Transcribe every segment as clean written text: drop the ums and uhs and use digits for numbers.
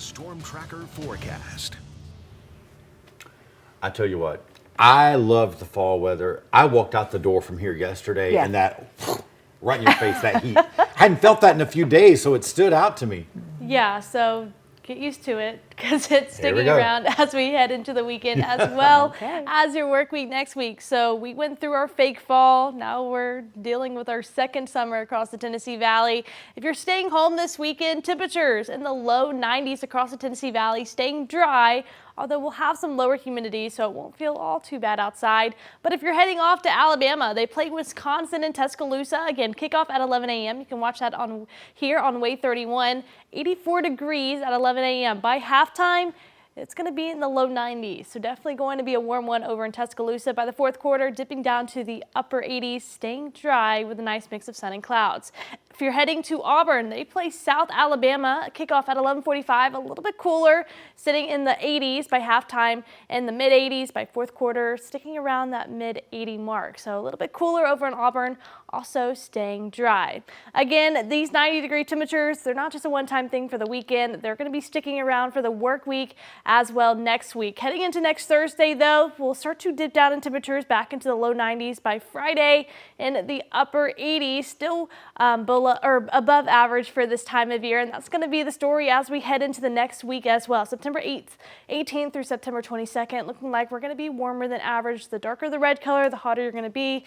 Storm Tracker forecast. I tell you what, I love the fall weather. I walked out the door from here yesterday and that right in your face, that heat. I hadn't felt that in a few days, so it stood out to me. Yeah, so get used to it because it's sticking around as we head into the weekend as well as your work week next week. So we went through our fake fall. Now we're dealing with our second summer across the Tennessee Valley. If you're staying home this weekend, temperatures in the low 90s across the Tennessee Valley, staying dry, although we'll have some lower humidity, so it won't feel all too bad outside. But if you're heading off to Alabama, they play Wisconsin and Tuscaloosa. Again, kickoff at 11 a.m. You can watch that on here on Way 31. 84 degrees at 11 a.m. By halftime, it's going to be in the low 90s, so definitely going to be a warm one over in Tuscaloosa. By the fourth quarter, dipping down to the upper 80s, staying dry with a nice mix of sun and clouds. If you're heading to Auburn, they play South Alabama, kickoff at 11:45, a little bit cooler, sitting in the 80s by halftime and the mid 80s by fourth quarter, sticking around that mid 80 mark. So a little bit cooler over in Auburn, also staying dry. Again, these 90-degree temperatures, they're not just a one-time thing for the weekend. They're going to be sticking around for the work week as well next week. Heading into next Thursday, though, we'll start to dip down in temperatures back into the low 90s by Friday and the upper 80s, still below or above average for this time of year. And that's going to be the story as we head into the next week as well. September 18th through September 22nd, looking like we're going to be warmer than average. The darker the red color, the hotter you're going to be.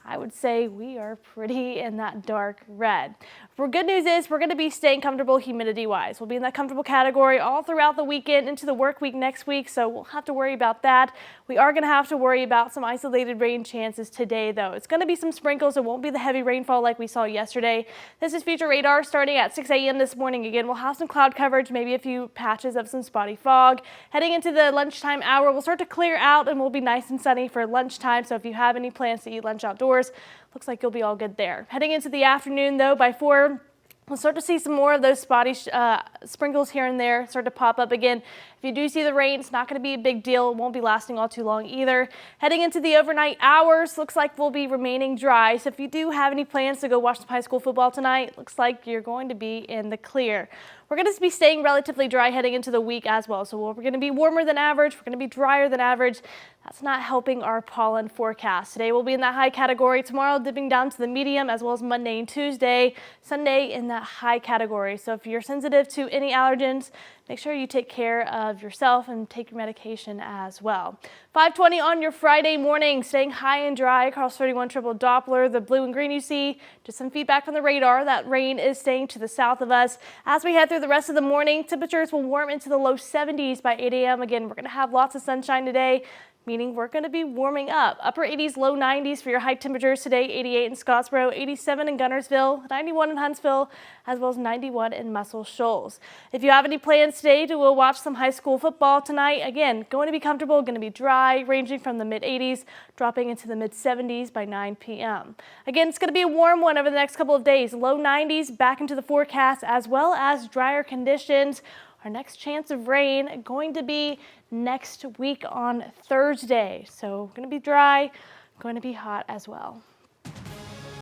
I would say we are pretty in that dark red. For good news is we're going to be staying comfortable humidity-wise. We'll be in that comfortable category all throughout the weekend into the work week next week, so we'll have to worry about that. We are going to have to worry about some isolated rain chances today, though. It's going to be some sprinkles. It won't be the heavy rainfall like we saw yesterday. This is future radar starting at 6 a.m. this morning. Again, we'll have some cloud coverage, maybe a few patches of some spotty fog. Heading into the lunchtime hour, we'll start to clear out and we'll be nice and sunny for lunchtime, so if you have any plans to eat lunch outdoors, looks like you'll be all good there. Heading into the afternoon, though, by 4, we'll start to see some more of those spotty sprinkles here and there start to pop up again. If you do see the rain, it's not going to be a big deal. It won't be lasting all too long either. Heading into the overnight hours, looks like we'll be remaining dry. So if you do have any plans to go watch some high school football tonight, looks like you're going to be in the clear. We're going to be staying relatively dry heading into the week as well. So we're going to be warmer than average. We're going to be drier than average. That's not helping our pollen forecast. Today we'll be in that high category. Tomorrow dipping down to the medium, as well as Monday and Tuesday. Sunday in that high category. So if you're sensitive to any allergens, make sure you take care of yourself and take your medication as well. 5:20 on your Friday morning, staying high and dry across 31 triple Doppler. The blue and green you see, just some feedback from the radar. That rain is staying to the south of us. As we head through the rest of the morning, temperatures will warm into the low 70s by 8 a.m. Again, we're going to have lots of sunshine today, meaning we're going to be warming up. Upper 80s, low 90s for your high temperatures today. 88 in Scottsboro, 87 in Gunnersville, 91 in Huntsville, as well as 91 in Muscle Shoals. If you have any plans today to watch some high school football tonight, again, going to be comfortable, going to be dry, ranging from the mid 80s, dropping into the mid 70s by 9 p.m. Again, it's going to be a warm one over the next couple of days. Low 90s back into the forecast, as well as drier conditions. Our next chance of rain going to be next week on Thursday. So going to be dry, going to be hot as well.